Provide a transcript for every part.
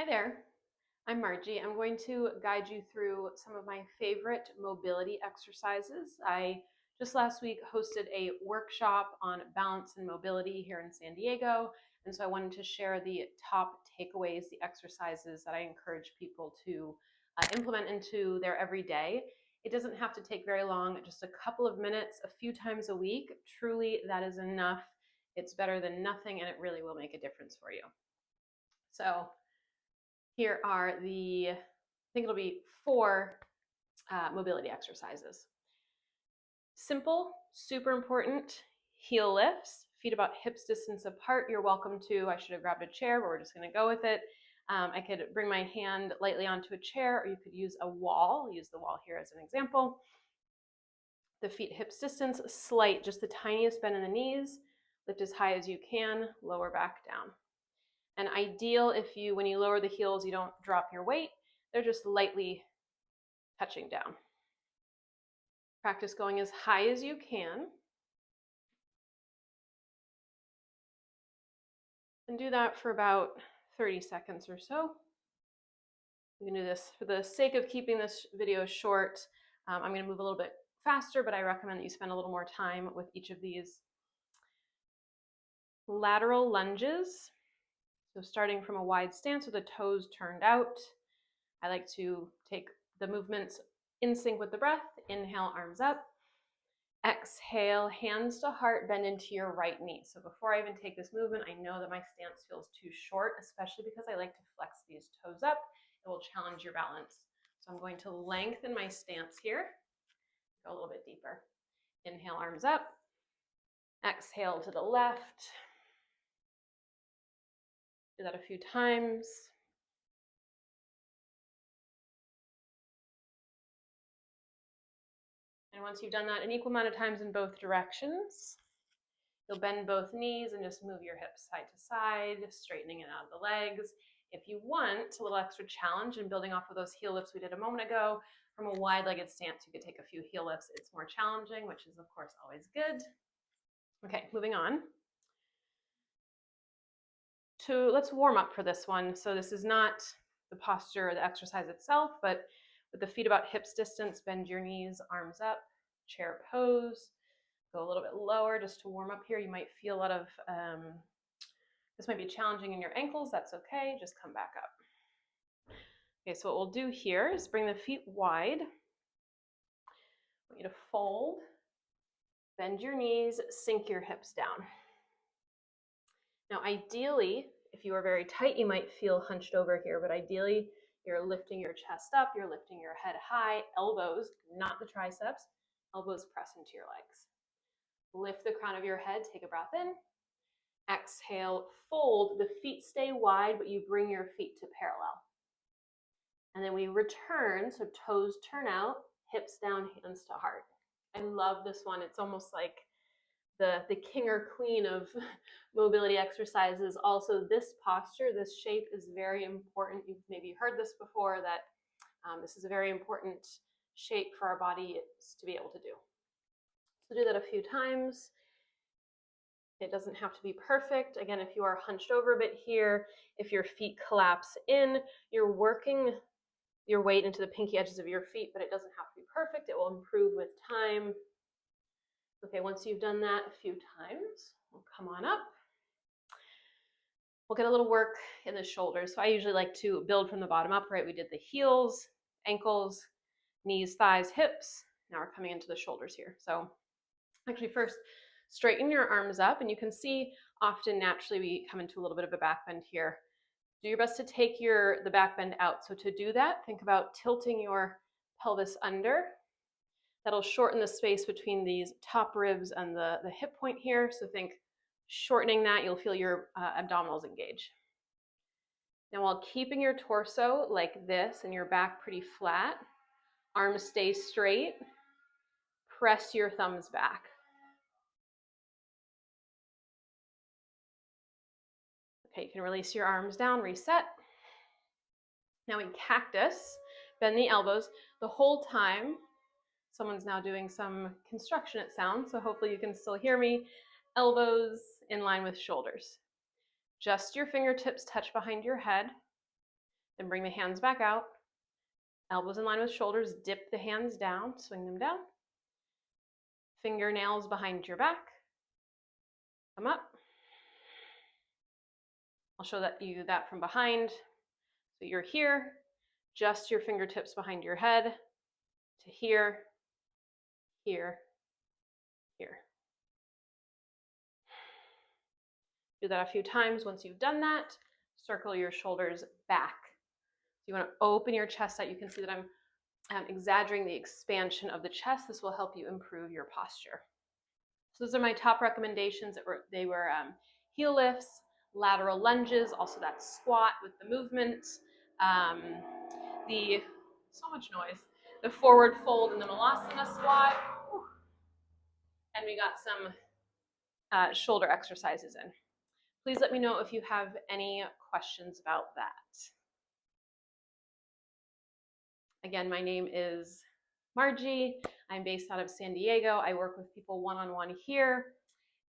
there, I'm Margie. I'm going to guide you through some of my favorite mobility exercises. I just last week hosted a workshop on balance and mobility here in San Diego, and so I wanted to share the top takeaways, the exercises that I encourage people to implement into their everyday. It doesn't have to take very long, just a couple of minutes, a few times a week. Truly, that is enough. It's better than nothing, and it really will make a difference for you. So here are I think it'll be 4 mobility exercises. Simple, super important, heel lifts, feet about hips distance apart. You're welcome to, I should have grabbed a chair, but we're just gonna go with it. I could bring my hand lightly onto a chair, or you could use a wall. I'll use the wall here as an example. The feet hips distance, slight, just the tiniest bend in the knees. Lift as high as you can, lower back down. And ideal if when you lower the heels, you don't drop your weight. They're just lightly touching down. Practice going as high as you can. And do that for about 30 seconds or so. You can do this for the sake of keeping this video short. I'm going to move a little bit faster, but I recommend that you spend a little more time with each of these. Lateral lunges. So starting from a wide stance with the toes turned out. I like to take the movements in sync with the breath. Inhale, arms up. Exhale, hands to heart, bend into your right knee. So before I even take this movement, I know that my stance feels too short, especially because I like to flex these toes up. It will challenge your balance. So I'm going to lengthen my stance here. Go a little bit deeper. Inhale, arms up. Exhale to the left. Do that a few times. And once you've done that an equal amount of times in both directions, you'll bend both knees and just move your hips side to side, straightening it out of the legs. If you want a little extra challenge in building off of those heel lifts we did a moment ago, from a wide-legged stance, you could take a few heel lifts. It's more challenging, which is, of course, always good. Okay, moving on. Let's warm up for this one. So this is not the posture or the exercise itself, but with the feet about hips distance, bend your knees, arms up, chair pose. Go a little bit lower just to warm up here. You might feel a lot of, this might be challenging in your ankles. That's okay. Just come back up. Okay, so what we'll do here is bring the feet wide. I want you to fold, bend your knees, sink your hips down. Now, ideally, if you are very tight, you might feel hunched over here, but ideally, you're lifting your chest up, you're lifting your head high, elbows, not the triceps, elbows press into your legs. Lift the crown of your head, take a breath in. Exhale, fold, the feet stay wide, but you bring your feet to parallel. And then we return, so toes turn out, hips down, hands to heart. I love this one. It's almost like the king or queen of mobility exercises. Also, this posture, this shape is very important. You've maybe heard this before, that this is a very important shape for our bodies to be able to do. So do that a few times. It doesn't have to be perfect. Again, if you are hunched over a bit here, if your feet collapse in, you're working your weight into the pinky edges of your feet, but it doesn't have to be perfect. It will improve with time. Okay, once you've done that a few times, we'll come on up. We'll get a little work in the shoulders. So I usually like to build from the bottom up, right? We did the heels, ankles, knees, thighs, hips. Now we're coming into the shoulders here. So actually first, straighten your arms up, and you can see often naturally we come into a little bit of a back bend here. Do your best to take the back bend out. So to do that, think about tilting your pelvis under. That'll shorten the space between these top ribs and the hip point here. So think shortening that, you'll feel your abdominals engage. Now while keeping your torso like this and your back pretty flat, arms stay straight, press your thumbs back. Okay, you can release your arms down, reset. Now in cactus, bend the elbows. The whole time, someone's now doing some construction, it sounds, so hopefully you can still hear me. Elbows in line with shoulders. Just your fingertips touch behind your head. Then bring the hands back out. Elbows in line with shoulders. Dip the hands down, swing them down. Fingernails behind your back. Come up. I'll show you that from behind. So you're here, just your fingertips behind your head to here, here, here. Do that a few times. Once you've done that, circle your shoulders back. You want to open your chest out. You can see that I'm exaggerating the expansion of the chest. This will help you improve your posture. So those are my top recommendations. They were heel lifts, lateral lunges, also that squat with the movement, so much noise, the forward fold and the malasana squat, and we got some shoulder exercises in. Please let me know if you have any questions about that. Again, my name is Margie. I'm based out of San Diego. I work with people one-on-one here,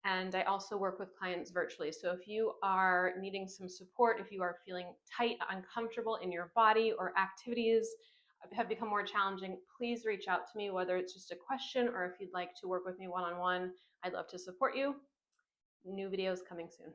and I also work with clients virtually. So if you are needing some support, if you are feeling tight, uncomfortable in your body, or activities have become more challenging, please reach out to me, whether it's just a question or if you'd like to work with me one-on-one. I'd love to support you. New videos coming soon.